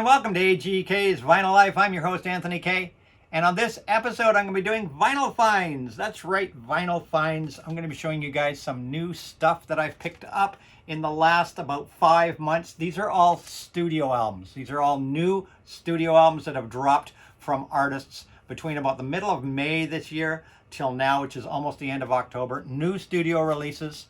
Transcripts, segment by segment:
welcome to AGK's Vinyl Life. I'm your host, Anthony K. And on this episode, I'm going to be doing vinyl finds. That's right, vinyl finds. I'm going to be showing you guys some new stuff that I've picked up in the last about 5 months. These are all studio albums. These are all new studio albums that have dropped from artists between about the middle of May this year till now, which is almost the end of October. New studio releases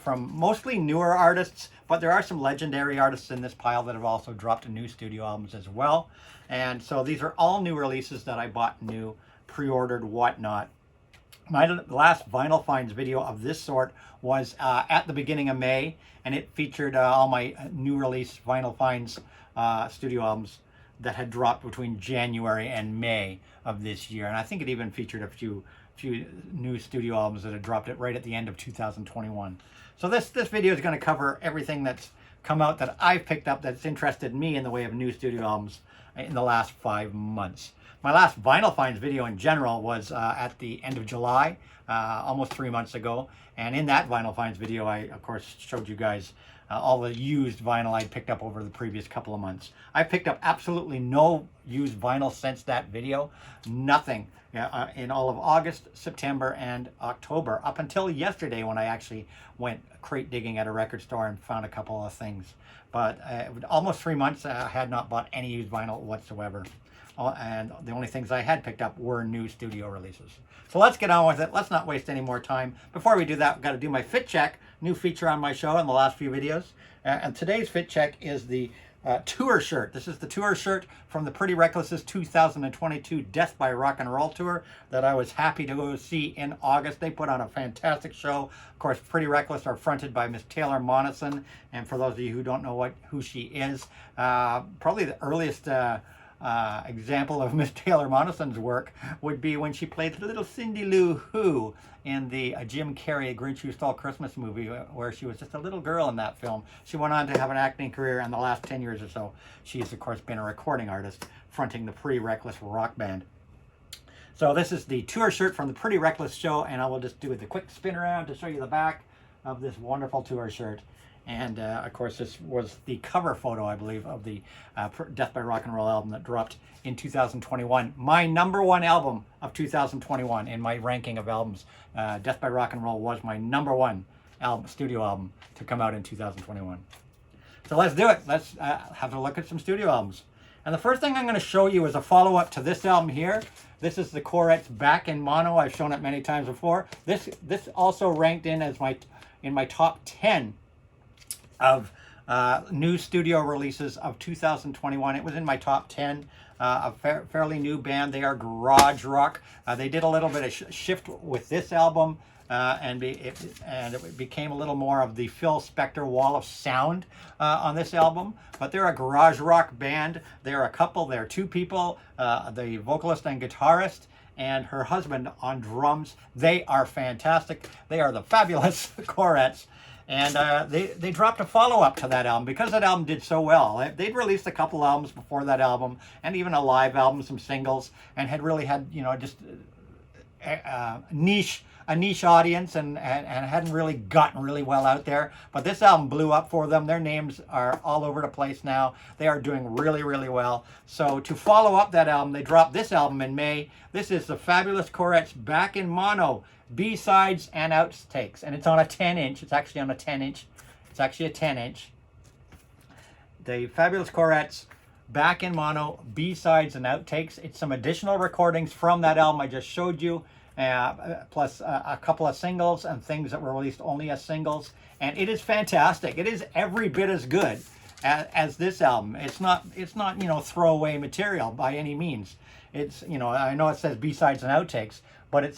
from mostly newer artists, but there are some legendary artists in this pile that have also dropped new studio albums as well. And so these are all new releases that I bought new, pre-ordered, whatnot. My last vinyl finds video of this sort was at the beginning of May, and it featured all my new release vinyl finds studio albums that had dropped between January and May of this year. And I think it even featured a few new studio albums that had dropped it right at the end of 2021. So this video is going to cover everything that's come out that I've picked up that's interested me in the way of new studio albums in the last 5 months. My last vinyl finds video in general was at the end of July, almost 3 months ago. And in that vinyl finds video, I of course showed you guys all the used vinyl I'd picked up over the previous couple of months. I picked up absolutely no used vinyl since that video. Nothing in all of August, September, and October, up until yesterday when I actually went crate digging at a record store and found a couple of things. But almost 3 months, I had not bought any used vinyl whatsoever. And the only things I had picked up were new studio releases. So let's get on with it. Let's not waste any more time. Before we do that, I've got to do my fit check, new feature on my show in the last few videos. And today's fit check is the tour shirt. This is the tour shirt from the Pretty Reckless's 2022 Death by Rock and Roll tour that I was happy to go see in August. They put on a fantastic show. Of course, Pretty Reckless are fronted by Miss Taylor Monison. And for those of you who don't know who she is, probably the earliest example of Miss Taylor Monison's work would be when she played little Cindy Lou Who in the Jim Carrey Grinch Who Stole Christmas movie, where she was just a little girl in that film. She went on to have an acting career, and the last 10 years or so, she's of course been a recording artist fronting the Pretty Reckless rock band. So this is the tour shirt from the Pretty Reckless show, and I will just do the quick spin around to show you the back of this wonderful tour shirt. And of course, this was the cover photo, I believe, of the Death by Rock and Roll album that dropped in 2021. My #1 album of 2021 in my ranking of albums. Death by Rock and Roll was my #1 album, studio album to come out in 2021. So let's do it. Let's have a look at some studio albums. And the first thing I'm going to show you is a follow-up to this album here. This is the Korets Back in Mono. I've shown it many times before. This also ranked in as my top 10 of new studio releases of 2021. It was in my top 10. A fairly new band. They are garage rock. They did a little bit of shift with this album, and it became a little more of the Phil Spector wall of sound on this album. But they're a garage rock band. They're a couple. They're two people, the vocalist and guitarist, and her husband on drums. They are fantastic. They are the fabulous Korets. And they dropped a follow-up to that album because that album did so well. They'd released a couple albums before that album, and even a live album, some singles, and had really had, you know, just a niche audience, and hadn't really gotten really well out there. But this album blew up for them. Their names are all over the place now. They are doing really, really well. So to follow up that album, they dropped this album in May. This is the fabulous Korets Back in Mono, B-sides and outtakes, and it's on a 10-inch. It's actually on a 10-inch. It's actually a 10-inch. The fabulous Korets Back in Mono, B-sides and outtakes. It's some additional recordings from that album I just showed you, plus a couple of singles and things that were released only as singles. And it is fantastic. It is every bit as good as this album. It's not you know, throwaway material by any means. It's, you know, I know it says B-sides and outtakes, but it's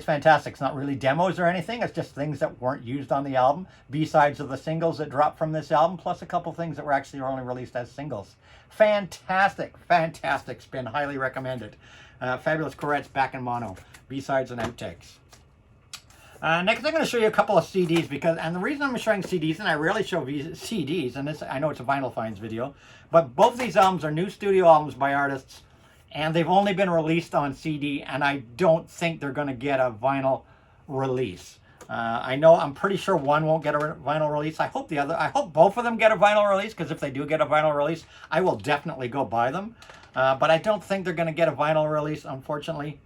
fantastic. It's not really demos or anything. It's just things that weren't used on the album. B-sides of the singles that dropped from this album, plus a couple things that were actually only released as singles. Fantastic, fantastic spin. Highly recommended. Fabulous Korets Back in Mono, B-sides and outtakes. Next, I'm going to show you a couple of CDs and the reason I'm showing CDs, and I rarely show CDs, and this, I know it's a vinyl finds video, but both these albums are new studio albums by artists, and they've only been released on CD, and I don't think they're going to get a vinyl release. I'm pretty sure one won't get a vinyl release. I hope both of them get a vinyl release, because if they do get a vinyl release, I will definitely go buy them. But I don't think they're going to get a vinyl release, unfortunately.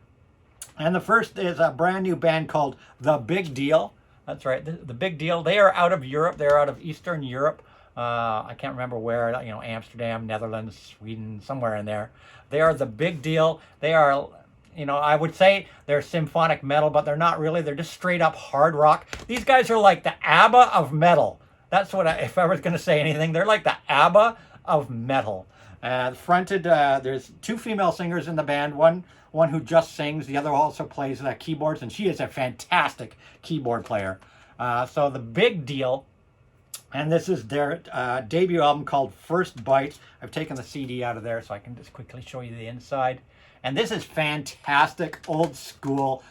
And the first is a brand new band called The Big Deal. That's right, The Big Deal. They are out of Europe. They're out of Eastern Europe. I can't remember where, Amsterdam, Netherlands, Sweden, somewhere in there. They are The Big Deal. They are, I would say they're symphonic metal, but they're not really. They're just straight up hard rock. These guys are like the ABBA of metal. That's what if I was going to say anything, they're like the ABBA of metal. There's two female singers in the band. One who just sings, the other also plays keyboards, and she is a fantastic keyboard player. So The Big Deal, and this is their debut album called First Bite. I've taken the CD out of there so I can just quickly show you the inside. And this is fantastic old school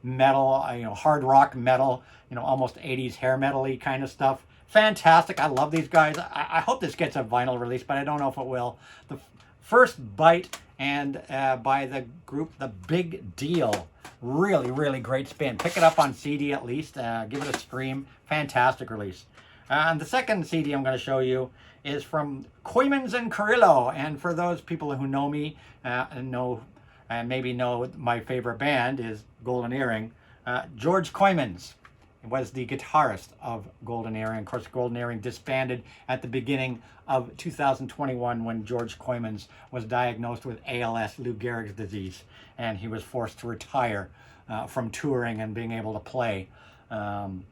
metal, hard rock metal, almost 80s hair metal-y kind of stuff. Fantastic. I love these guys. I hope this gets a vinyl release, but I don't know if it will. The First Bite, and by the group The Big Deal. Really, really great spin. Pick it up on CD at least. Give it a stream. Fantastic release. And the second CD I'm going to show you is from Koymans and Carrillo. And for those people who know me and maybe know my favorite band is Golden Earring, George Koymans was the guitarist of Golden Earring. Of course, Golden Earring disbanded at the beginning of 2021 when George Koymans was diagnosed with ALS, Lou Gehrig's disease, and he was forced to retire from touring and being able to play, and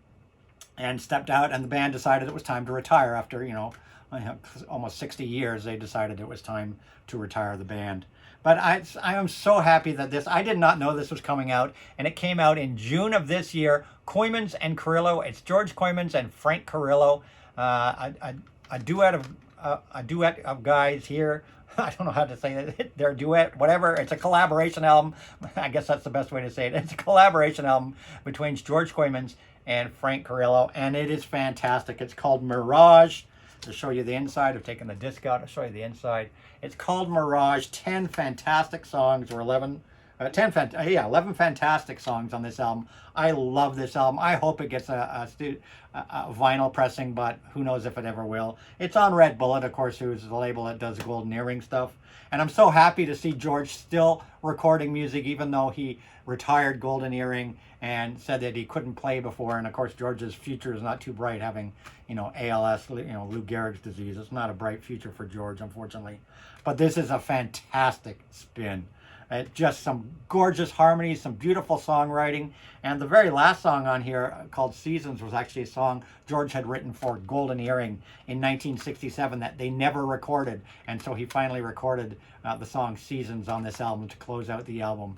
stepped out, and the band decided it was time to retire after, almost 60 years. They decided it was time to retire the band. But I am so happy that I did not know this was coming out, and it came out in June of this year. Koymans and Carrillo. It's George Koymans and Frank Carrillo. A duet of guys here. I don't know how to say it. Their duet, whatever. It's a collaboration album. I guess that's the best way to say it. It's a collaboration album between George Koymans and Frank Carrillo, and it is fantastic. It's called Mirage. To show you the inside, I've taken the disc out. I'll show you the inside. It's called Mirage. 10 fantastic songs, or 11 fantastic songs on this album. I love this album. I hope it gets a vinyl pressing, but who knows if it ever will. It's on Red Bullet, of course, who's the label that does Golden Earring stuff. And I'm so happy to see George still recording music, even though he retired Golden Earring and said that he couldn't play before. And of course, George's future is not too bright, having, ALS, Lou Gehrig's disease. It's not a bright future for George, unfortunately. But this is a fantastic spin. Just some gorgeous harmonies, some beautiful songwriting. And the very last song on here, called Seasons, was actually a song George had written for Golden Earring in 1967 that they never recorded. And so he finally recorded the song Seasons on this album to close out the album.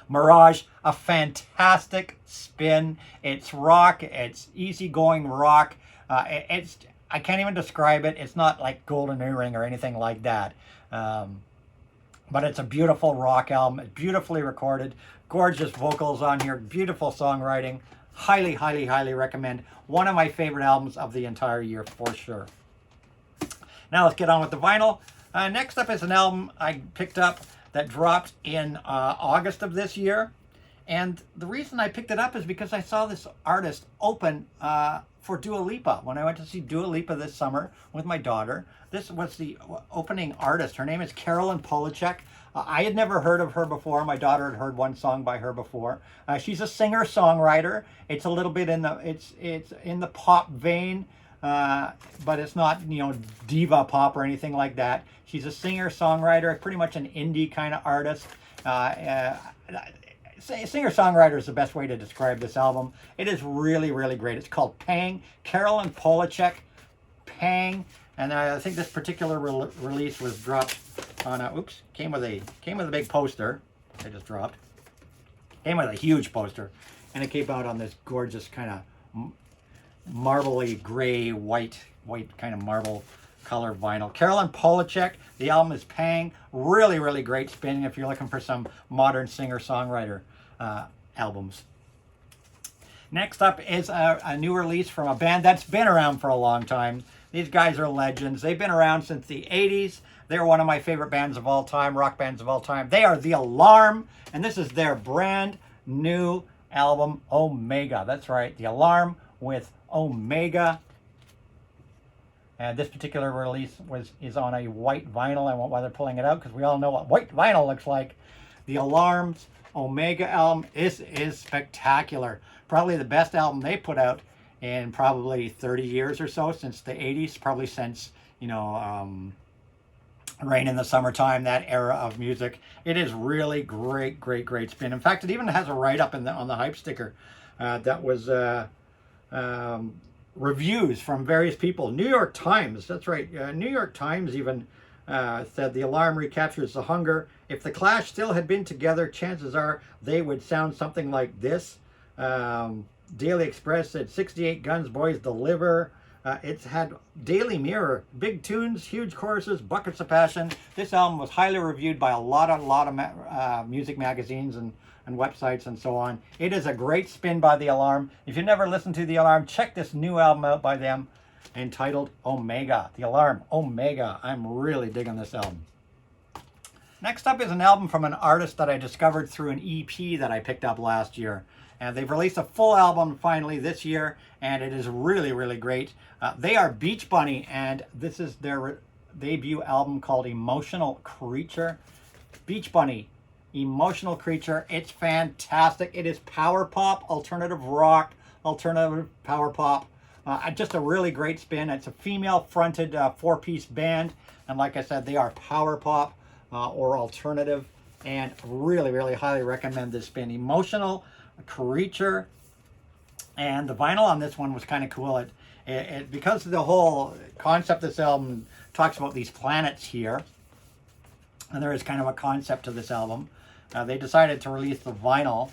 Mirage, a fantastic spin. It's rock. It's easygoing rock. I can't even describe it. It's not like Golden Earring or anything like that. But it's a beautiful rock album. It's beautifully recorded. Gorgeous vocals on here. Beautiful songwriting. Highly, highly, highly recommend. One of my favorite albums of the entire year, for sure. Now let's get on with the vinyl. Next up is an album I picked up that dropped in August of this year. And the reason I picked it up is because I saw this artist open for Dua Lipa. When I went to see Dua Lipa this summer with my daughter, this was the opening artist. Her name is Carolyn Polachek. I had never heard of her before. My daughter had heard one song by her before. She's a singer-songwriter. It's a little bit in the pop vein, but it's not, diva pop or anything like that. She's a singer-songwriter, pretty much an indie kind of artist. Singer-songwriter is the best way to describe this album. It is really, really great. It's called Pang. Carolyn Polachek, Pang. And I think this particular release was dropped on came with a big poster. I just dropped. Came with a huge poster, and it came out on this gorgeous kind of marbly gray, white kind of marble color vinyl. Carolyn Polachek. The album is Pang. Really, really great spinning if you're looking for some modern singer-songwriter albums. Next up is a new release from a band that's been around for a long time. These guys are legends. They've been around since the 80s. They're one of my favorite bands of all time, rock bands of all time. They are The Alarm, and this is their brand new album, Omega. That's right, The Alarm with Omega. And this particular release is on a white vinyl. I won't bother pulling it out because we all know what white vinyl looks like. The Alarm's Omega album is spectacular. Probably the best album they put out in probably 30 years or so, since the 80s, probably since, Rain in the Summertime, that era of music. It is really great, great, great spin. In fact, it even has a write-up on the hype sticker that was reviews from various people. New York Times, that's right, New York Times even said The Alarm recaptures the hunger. If the Clash still had been together, chances are they would sound something like this. Daily Express said 68 Guns Boys deliver. It's had Daily Mirror, big tunes, huge choruses, buckets of passion. This album was highly reviewed by a lot of music magazines and websites and so on. It is a great spin by The Alarm. If you've never listened to The Alarm, check this new album out by them entitled Omega. The Alarm, Omega. I'm really digging this album. Next up is an album from an artist that I discovered through an EP that I picked up last year. And they've released a full album finally this year, and it is really, really great. They are Beach Bunny, and this is their debut album called Emotional Creature. Beach Bunny, Emotional Creature. It's fantastic. It is power pop, alternative rock, alternative power pop. Just a really great spin. It's a female-fronted four-piece band, and like I said, they are power pop or alternative, and really, really highly recommend this spin. Emotional Creature. And the vinyl on this one was kind of cool. It because the whole concept of this album talks about these planets here, and there is kind of a concept to this album. They decided to release the vinyl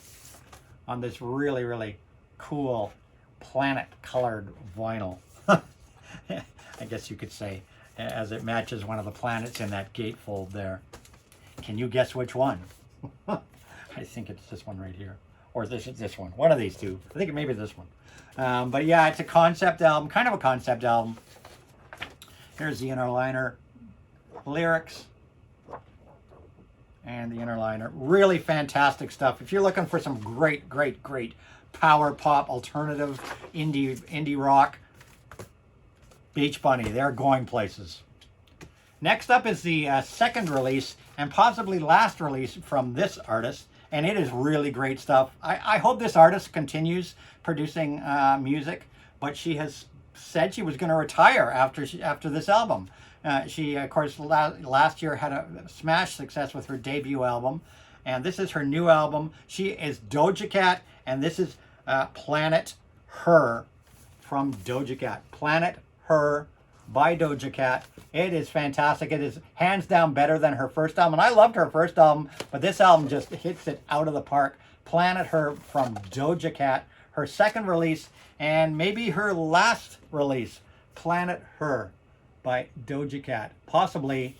on this really, really cool planet-colored vinyl. I guess you could say, as it matches one of the planets in that gatefold there. Can you guess which one? I think it's this one right here. Or this one. One of these two. I think it may be this one. But yeah, it's a concept album. Kind of a concept album. Here's the inner liner. Lyrics. And the inner liner. Really fantastic stuff. If you're looking for some great, great, great power pop, alternative, indie rock, Beach Bunny. They're going places. Next up is the second release, and possibly last release from this artist. And it is really great stuff. I hope this artist continues producing music, but she has said she was going to retire after this album. She, of course, last year had a smash success with her debut album, and this is her new album. She is Doja Cat, and this is Planet Her from Doja Cat. Planet Her by Doja Cat. It is fantastic. It is hands down better than her first album. And I loved her first album, but this album just hits it out of the park. Planet Her from Doja Cat. Her second release, and maybe her last release. Planet Her by Doja Cat. Possibly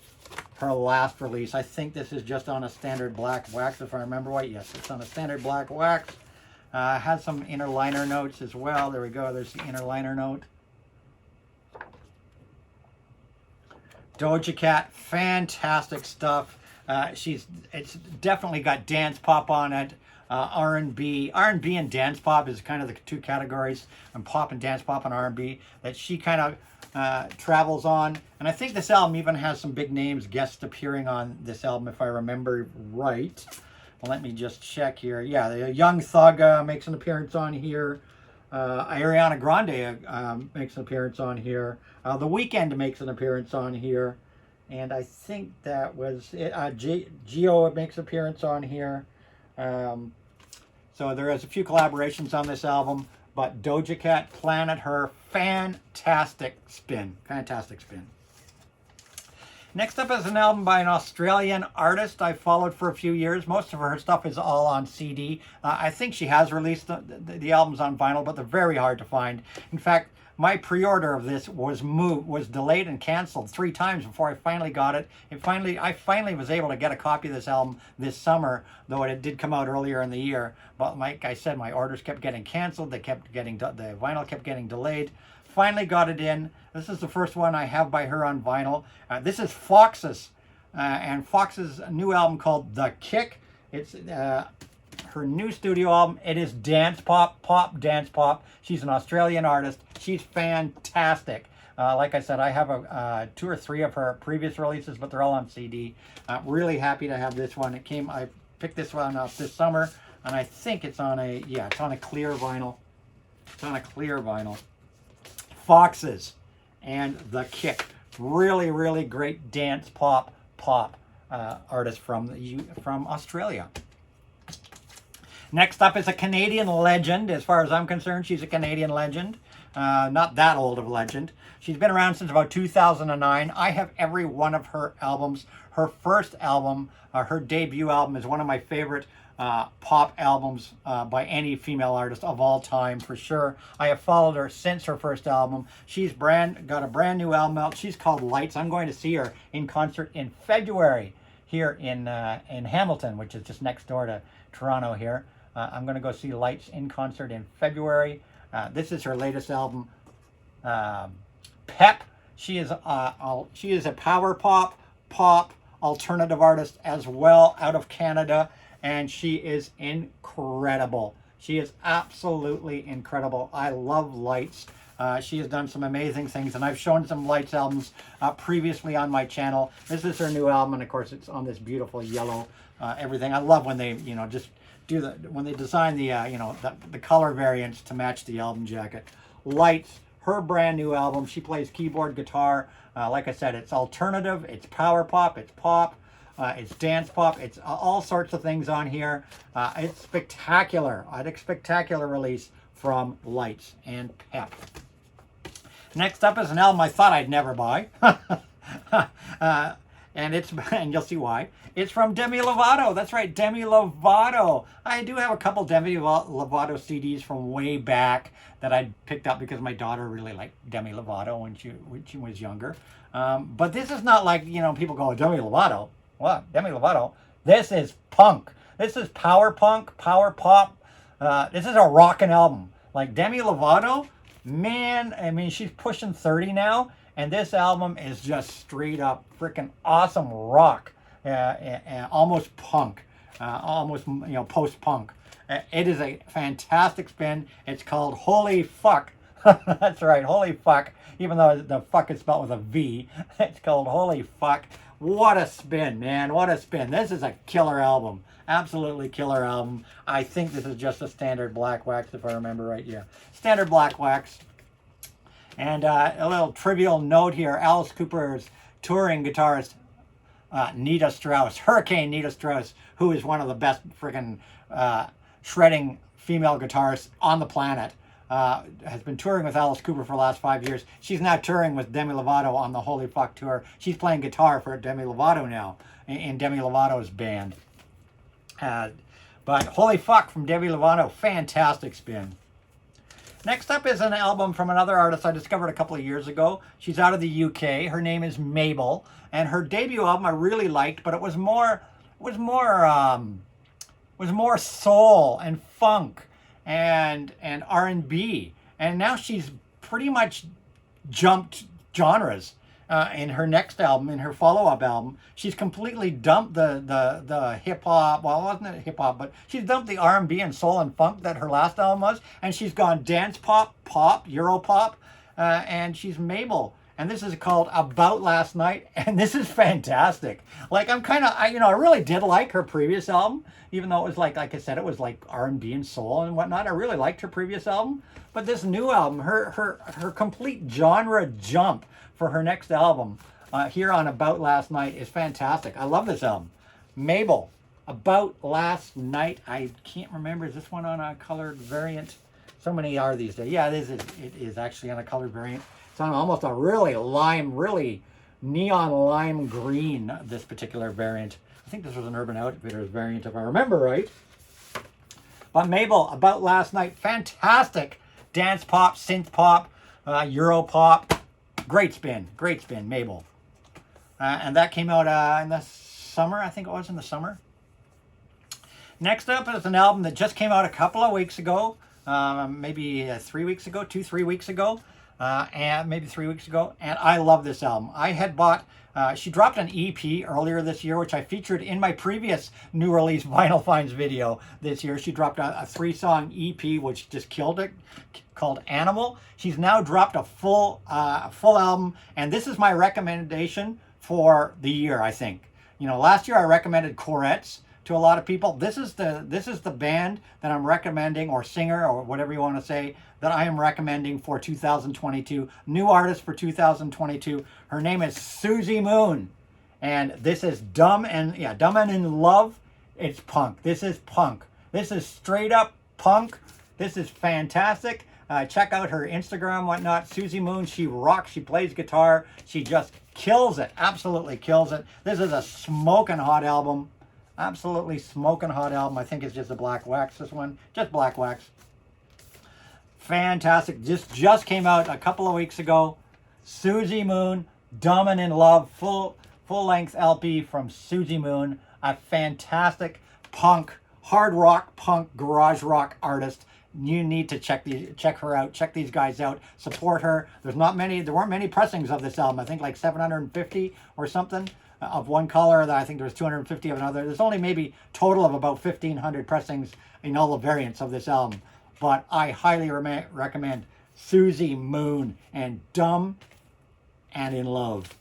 her last release. I think this is just on a standard black wax, if I remember right. Yes, it's on a standard black wax. Has some inner liner notes as well. There we go. There's the inner liner note. Doja Cat, fantastic stuff. It's definitely got dance pop on it, R&B. R&B and dance pop is kind of the two categories, and pop and dance pop and R&B that she kind of travels on. And I think this album even has some big names guest appearing on this album, if I remember right. Well, let me just check here. Yeah, the Young Thug makes an appearance on here. Ariana Grande makes an appearance on here. The Weeknd makes an appearance on here. And I think that was it. Gio makes an appearance on here. So there is a few collaborations on this album. But Doja Cat, Planet Her, fantastic spin. Fantastic spin. Next up is an album by an Australian artist I followed for a few years. Most of her stuff is all on CD. I think she has released the albums on vinyl, but they're very hard to find. In fact, my pre-order of this was delayed and canceled 3 times before I finally got it. I finally was able to get a copy of this album this summer, though it did come out earlier in the year. But like I said, my orders kept getting canceled. The vinyl kept getting delayed. Finally got it in. This is the first one I have by her on vinyl. This is Fox's, and Fox's new album called The Kick. It's her new studio album. It is dance pop, dance pop. She's an Australian artist. She's fantastic. Like I said, I have 2 or 3 of her previous releases, but they're all on CD. Really happy to have this one. I picked this one up this summer, and I think it's on a, yeah, it's on a clear vinyl. It's on a clear vinyl. Foxes and The Kick. Really, really great dance pop artist from Australia. Next up is a Canadian legend. As far as I'm concerned, she's a Canadian legend. Not that old of a legend. She's been around since about 2009. I have every one of her albums. Her first album, her debut album, is one of my favorite pop albums by any female artist of all time, for sure. I have followed her since her first album. She's got a brand new album out. She's called Lights. I'm going to see her in concert in February here in Hamilton, which is just next door to Toronto here. I'm going to go see Lights in concert in February. This is her latest album, Pep. She is a power pop alternative artist as well, out of Canada, and she is incredible. She is absolutely incredible. I love Lights. She has done some amazing things, and I've shown some Lights albums previously on my channel. This is her new album, and of course it's on this beautiful yellow everything. I love when they, just do when they design the, the color variants to match the album jacket. Lights, her brand new album. She plays keyboard, guitar. Like I said, it's alternative, it's power pop, it's pop, it's dance pop, it's all sorts of things on here. It's spectacular. A spectacular release from Lights and Pep. Next up is an album I thought I'd never buy. And you'll see why. It's from Demi Lovato. That's right, Demi Lovato. I do have a couple Demi Lovato CDs from way back that I picked up because my daughter really liked Demi Lovato when she was younger. But this is not like, people go, Demi Lovato. What? Demi Lovato? This is punk. This is power punk, power pop. This is a rockin' album. Like Demi Lovato, man, I mean, she's pushing 30 now. And this album is just straight up freaking awesome rock, almost punk, almost post-punk. It is a fantastic spin. It's called Holy Fuck. That's right, Holy Fuck. Even though the fuck is spelled with a V, it's called Holy Fuck. What a spin, man! What a spin! This is a killer album. Absolutely killer album. I think this is just a standard black wax, if I remember right. Yeah, standard black wax. And a little trivial note here, Alice Cooper's touring guitarist, Nita Strauss, Hurricane Nita Strauss, who is one of the best freaking shredding female guitarists on the planet, has been touring with Alice Cooper for the last 5 years. She's now touring with Demi Lovato on the Holy Fuck tour. She's playing guitar for Demi Lovato now, in Demi Lovato's band. But Holy Fuck from Demi Lovato, fantastic spin. Next up is an album from another artist I discovered a couple of years ago. She's out of the UK. Her name is Mabel, and her debut album I really liked, but it was more soul and funk and R&B. And now she's pretty much jumped genres. In her next album, in her follow-up album, she's completely dumped the hip-hop, well, it wasn't hip-hop, but she's dumped the R&B and soul and funk that her last album was, and she's gone dance pop, Europop, and she's Mabel. And this is called About Last Night, and this is fantastic. Like, I really did like her previous album, even though it was like I said, it was like R&B and soul and whatnot. I really liked her previous album, but this new album, her complete genre jump for her next album here on About Last Night is fantastic. I love this album. Mabel, About Last Night. I can't remember, is this one on a colored variant? So many are these days. Yeah, it is actually on a colored variant. It's on almost a really neon lime green, this particular variant. I think this was an Urban Outfitters variant, if I remember right. But Mabel, About Last Night, fantastic dance pop, synth pop, Europop. Great spin, Mabel. And that came out in the summer, I think it was in the summer. Next up is an album that just came out a couple of weeks ago, maybe 3 weeks ago, 2-3 weeks ago. and maybe 3 weeks ago, and I love this album. I had bought, she dropped an EP earlier this year, which I featured in my previous new release Vinyl Finds video this year. She dropped a 3-song EP, which just killed it, called Animal. She's now dropped a full album, and this is my recommendation for the year, I think. You know, last year I recommended Korets to a lot of people. This is the band that I'm recommending, or singer, or whatever you want to say, that I am recommending for 2022. New artist for 2022. Her name is Susie Moon, and this is Dumb and in Love. It's punk. This is punk. This is straight up punk. This is fantastic. Check out her Instagram, whatnot. Susie Moon, she rocks. She plays guitar. She just kills it. Absolutely kills it. This is a smoking hot album. Absolutely smoking hot album. I think it's just a black wax, this one. Just black wax. Fantastic. Just came out a couple of weeks ago. Susie Moon, Dumb and in Love, full-length LP from Susie Moon. A fantastic punk, hard rock, punk, garage rock artist. You need to check her out. Check these guys out. Support her. There weren't many pressings of this album. I think like 750 or something of one color. I think there was 250 of another. There's only maybe total of about 1,500 pressings in all the variants of this album. But I highly recommend Susie Moon and Dumb and in Love.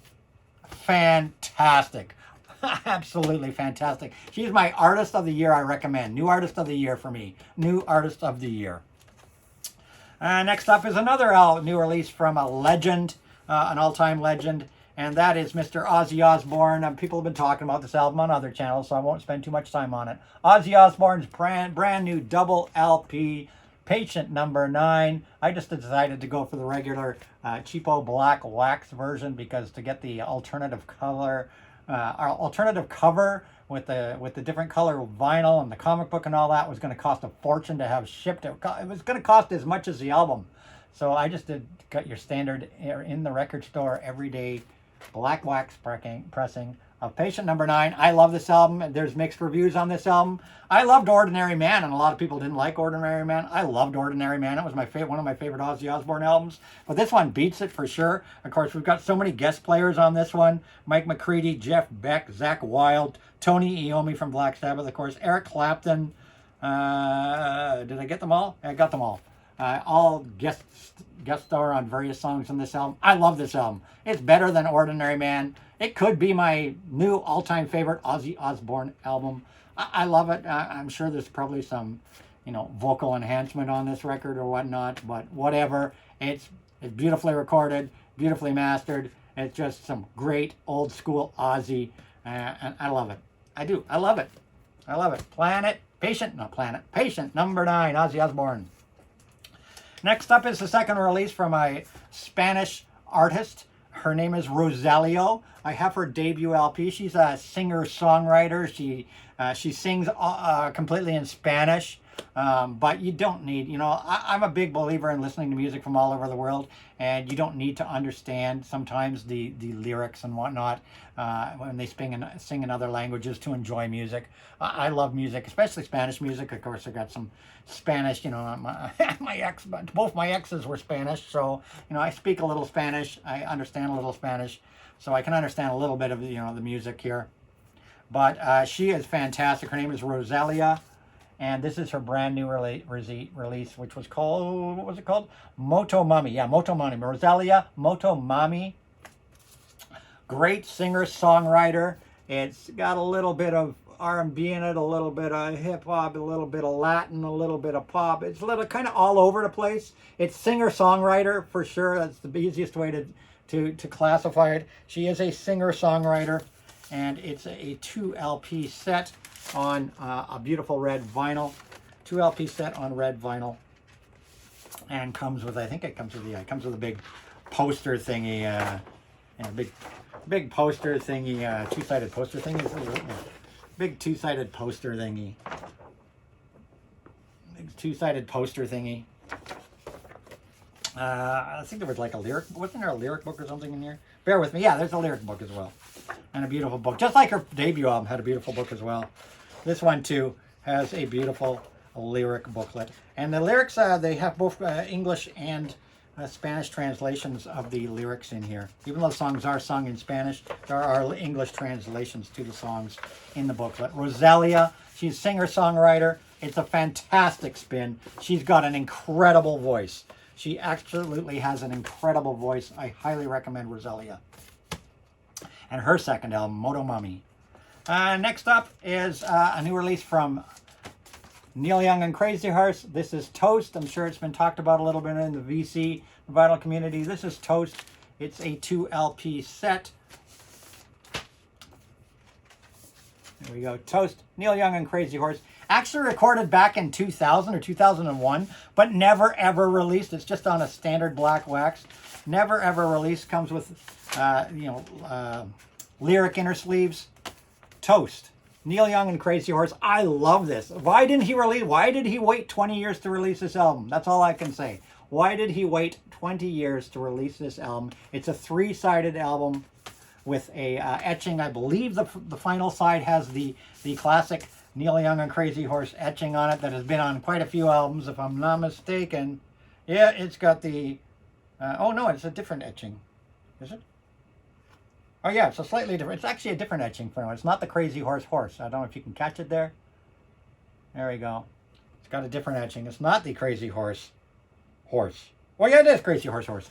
Fantastic. Absolutely fantastic. She's my artist of the year, I recommend. New artist of the year for me. New artist of the year. Next up is another new release from a legend, an all-time legend, and that is Mr. Ozzy Osbourne. People have been talking about this album on other channels, so I won't spend too much time on it. Ozzy Osbourne's brand new double LP, Patient Number 9. I just decided to go for the regular cheapo black wax version, because to get the alternative color, alternative cover with the different color vinyl and the comic book and all that was going to cost a fortune to have shipped. It was going to cost as much as the album. So I just got your standard in the record store everyday black wax pressing of Patient Number 9. I love this album. There's mixed reviews on this album. I loved Ordinary Man, and a lot of people didn't like Ordinary Man. I loved Ordinary Man. It was one of my favorite Ozzy Osbourne albums. But this one beats it for sure. Of course, we've got so many guest players on this one. Mike McCready, Jeff Beck, Zakk Wylde, Tony Iommi from Black Sabbath, of course, Eric Clapton. Did I get them all? I got them all. All guest star on various songs on this album. I love this album. It's better than Ordinary Man. It could be my new all-time favorite Ozzy Osbourne album. I love it. I'm sure there's probably some, vocal enhancement on this record or whatnot, but whatever. It's beautifully recorded, beautifully mastered. It's just some great old school Ozzy, and I love it. I do. I love it. I love it. Patient Number 9, Ozzy Osbourne. Next up is the second release from a Spanish artist. Her name is Rosalia. I have her debut LP. She's a singer-songwriter. She sings completely in Spanish, but you don't need, I'm a big believer in listening to music from all over the world, and you don't need to understand sometimes the lyrics and whatnot when they sing in other languages to enjoy music. I love music, especially Spanish music. Of course, I got some Spanish, both my exes were Spanish, so, I speak a little Spanish. I understand a little Spanish, so I can understand a little bit of, the music here. But she is fantastic. Her name is Rosalia, and this is her brand new release, which was called, what was it called? Moto Mami. Yeah, Moto Mami. Rosalia, Moto Mami. Great singer-songwriter. It's got a little bit of R&B in it, a little bit of hip-hop, a little bit of Latin, a little bit of pop. It's a little kind of all over the place. It's singer-songwriter for sure. That's the easiest way to classify it. She is a singer-songwriter, and it's a 2 LP set on a beautiful red vinyl. 2 LP set on red vinyl, and comes with, I think it comes with a big poster thingy, big poster thingy, two-sided poster thingy. Big two-sided poster thingy. I think there was like a lyric. Wasn't there a lyric book or something in here? Bear with me. Yeah, there's a lyric book as well. And a beautiful book. Just like her debut album had a beautiful book as well. This one, too, has a beautiful lyric booklet. And the lyrics, they have both English and Spanish translations of the lyrics in here. Even though the songs are sung in Spanish, there are English translations to the songs in the booklet. Rosalia, she's a singer-songwriter. It's a fantastic spin. She's got an incredible voice. She absolutely has an incredible voice. I highly recommend Rosalia. And her second album, Moto Mami. Next up is a new release from Neil Young and Crazy Horse. This is Toast. I'm sure it's been talked about a little bit in the VC vinyl community. This is Toast. It's a 2 LP set. There we go. Toast, Neil Young and Crazy Horse. Actually recorded back in 2000 or 2001, but never ever released. It's just on a standard black wax. Never ever released. Comes with, lyric inner sleeves. Toast, Neil Young and Crazy Horse. I love this. Why did he wait 20 years to release this album? That's all I can say. Why did he wait 20 years to release this album? It's a 3-sided album with a etching. I believe the final side has the classic Neil Young and Crazy Horse etching on it that has been on quite a few albums, if I'm not mistaken. Yeah, it's got the... oh, no, it's a different etching. Is it? Oh, yeah, it's a slightly different... It's actually a different etching for now. It's not the Crazy Horse horse. I don't know if you can catch it there. There we go. It's got a different etching. It's not the Crazy Horse horse. Well, yeah, it is Crazy Horse horse.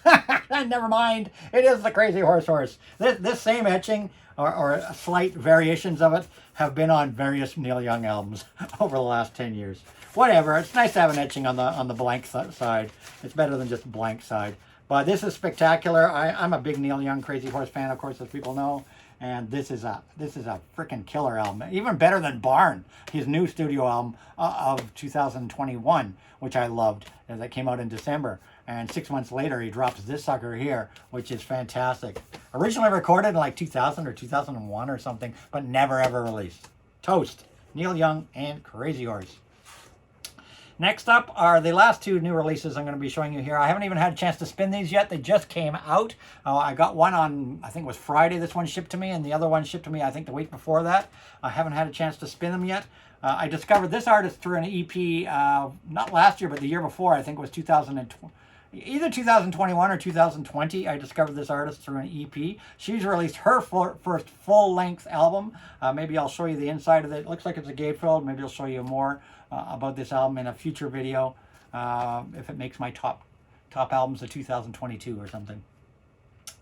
Never mind. It is the Crazy Horse horse. This same etching, or slight variations of it, have been on various Neil Young albums over the last 10 years. Whatever. It's nice to have an etching on the blank side. It's better than just blank side. But this is spectacular. I'm a big Neil Young Crazy Horse fan, of course, as people know. And this is a freaking killer album. Even better than Barn, his new studio album of 2021, which I loved. That came out in December. And 6 months later, he drops this sucker here, which is fantastic. Originally recorded in like 2000 or 2001 or something, but never ever released. Toast, Neil Young and Crazy Horse. Next up are the last 2 new releases I'm going to be showing you here. I haven't even had a chance to spin these yet. They just came out. I got one on, I think it was Friday, this one shipped to me, and the other one shipped to me, I think, the week before that. I haven't had a chance to spin them yet. I discovered this artist through an EP, not last year, but the year before. I think it was 2020. Either 2021 or 2020, I discovered this artist through an EP. She's released her first full-length album. Maybe I'll show you the inside of it. It looks like it's a gatefold. Maybe I'll show you more about this album in a future video, if it makes my top albums of 2022 or something.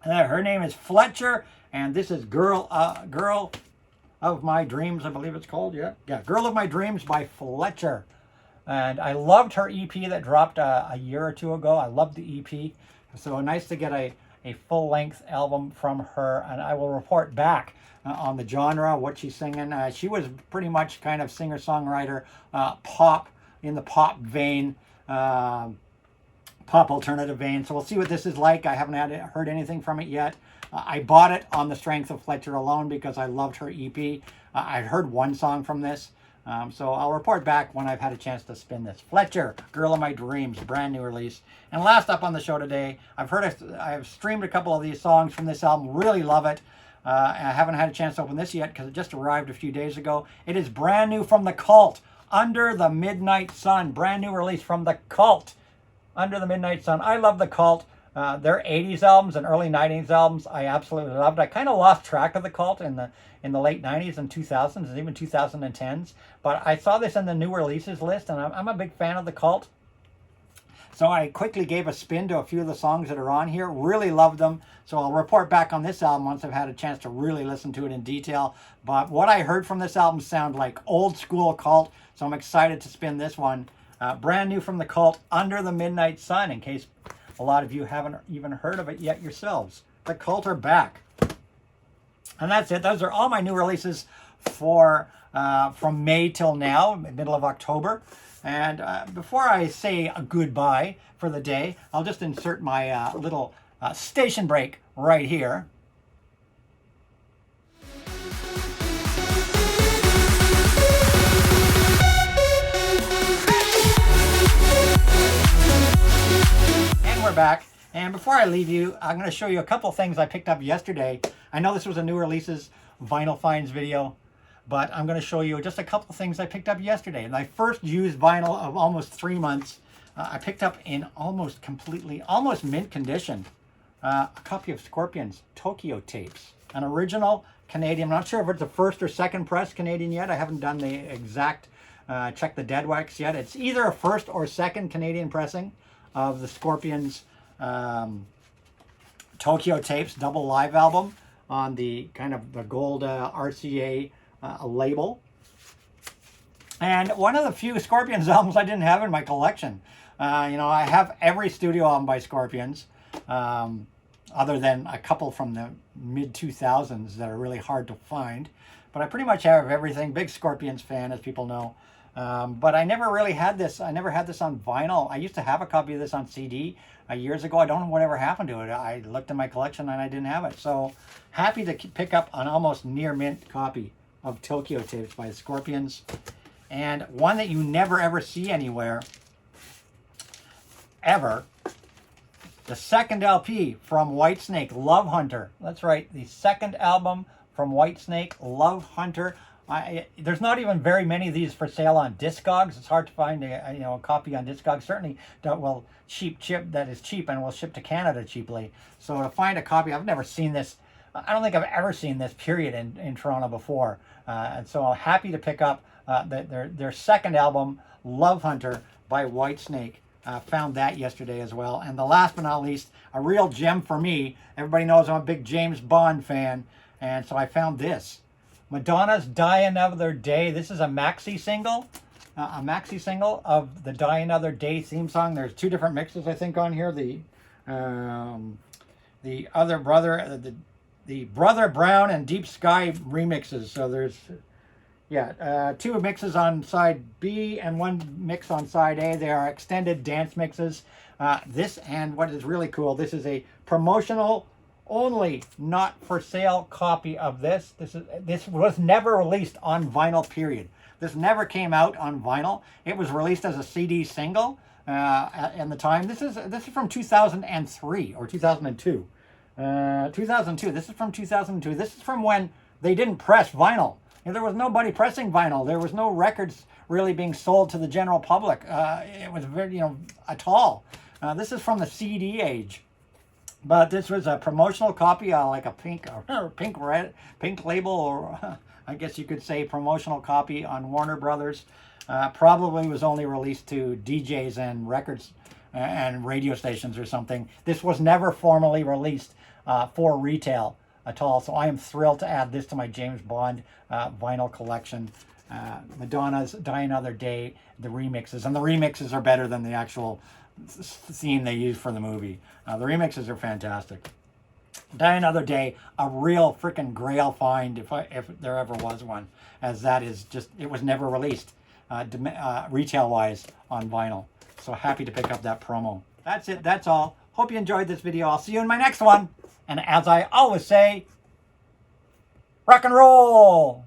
Her name is Fletcher, and this is Girl of My Dreams, I believe it's called. Yeah, Girl of My Dreams by Fletcher. And I loved her EP that dropped a year or 2 ago. I loved the EP. So nice to get a full-length album from her. And I will report back on the genre, what she's singing. She was pretty much kind of singer-songwriter, pop, in the pop vein, pop alternative vein. So we'll see what this is like. I haven't heard anything from it yet. I bought it on the strength of Fletcher alone because I loved her EP. I'd heard one song from this. So I'll report back when I've had a chance to spin this. Fletcher, Girl of My Dreams, brand new release. And last up on the show today, I've streamed a couple of these songs from this album. Really love it. I haven't had a chance to open this yet because it just arrived a few days ago. It is brand new from The Cult, Under the Midnight Sun. Brand new release from The Cult, Under the Midnight Sun. I love The Cult. Their 80s albums and early 90s albums, I absolutely loved. I kind of lost track of The Cult in the late 90s and 2000s and even 2010s. But I saw this in the new releases list, and I'm a big fan of The Cult. So I quickly gave a spin to a few of the songs that are on here. Really loved them. So I'll report back on this album once I've had a chance to really listen to it in detail. But what I heard from this album sounded like old school Cult. So I'm excited to spin this one. Brand new from The Cult, Under the Midnight Sun, in case a lot of you haven't even heard of it yet yourselves. The Cult are back. And that's it. Those are all my new releases for from May till now, middle of October. And before I say a goodbye for the day, I'll just insert my little station break right here. And we're back. And before I leave you, I'm going to show you a couple things I picked up yesterday. I know this was a new releases vinyl finds video, but I'm going to show you just a couple things I picked up yesterday. My first used vinyl of almost 3 months I picked up in almost mint condition, a copy of Scorpions Tokyo Tapes, an original Canadian. I'm not sure if it's the first or second press Canadian yet. I haven't done the exact, check the dead wax yet. It's either a first or second Canadian pressing of the Scorpions Tokyo Tapes double live album on the kind of the gold RCA label. And one of the few Scorpions albums I didn't have in my collection. I have every studio album by Scorpions, other than a couple from the mid-2000s that are really hard to find. But I pretty much have everything. Big Scorpions fan, as people know. But I never really had this. I never had this on vinyl. I used to have a copy of this on CD years ago. I don't know whatever happened to it. I looked in my collection and I didn't have it. So happy to pick up an almost near mint copy of Tokyo Tapes by the Scorpions. And one that you never ever see anywhere, ever. The second LP from Whitesnake, Love Hunter. That's right, the second album from Whitesnake, Love Hunter. There's not even very many of these for sale on Discogs. It's hard to find a copy on Discogs. Certainly, cheap that is cheap and will ship to Canada cheaply. So to find a copy, I've never seen this. I don't think I've ever seen this period in Toronto before. And so I'm happy to pick up their second album, Love Hunter by Whitesnake. Found that yesterday as well. And the last but not least, a real gem for me. Everybody knows I'm a big James Bond fan. And so I found this. Madonna's Die Another Day. This is a maxi single. A maxi single of the Die Another Day theme song. There's two different mixes, I think, on here. The other brother, the Brother Brown and Deep Sky remixes. So there's... two mixes on side B and one mix on side A. They are extended dance mixes. This, and what is really cool, this is a promotional only, not for sale copy of this. This was never released on vinyl, period. This never came out on vinyl. It was released as a CD single in the time. This is from 2003 or 2002. 2002. This is from 2002. This is from when they didn't press vinyl. There was nobody pressing vinyl. There was no records really being sold to the general public. It was very, at all. This is from the CD age. But this was a promotional copy, like a pink label, or I guess you could say promotional copy on Warner Brothers. Probably was only released to DJs and records and radio stations or something. This was never formally released for retail at all. So I am thrilled to add this to my James Bond vinyl collection. Madonna's Die Another Day, the remixes. And the remixes are better than the actual theme they used for the movie. The remixes are fantastic. Die Another Day, a real freaking grail find if there ever was one, as that is just, it was never released retail-wise on vinyl. So happy to pick up that promo. That's it. That's all. Hope you enjoyed this video. I'll see you in my next one. And as I always say, rock and roll!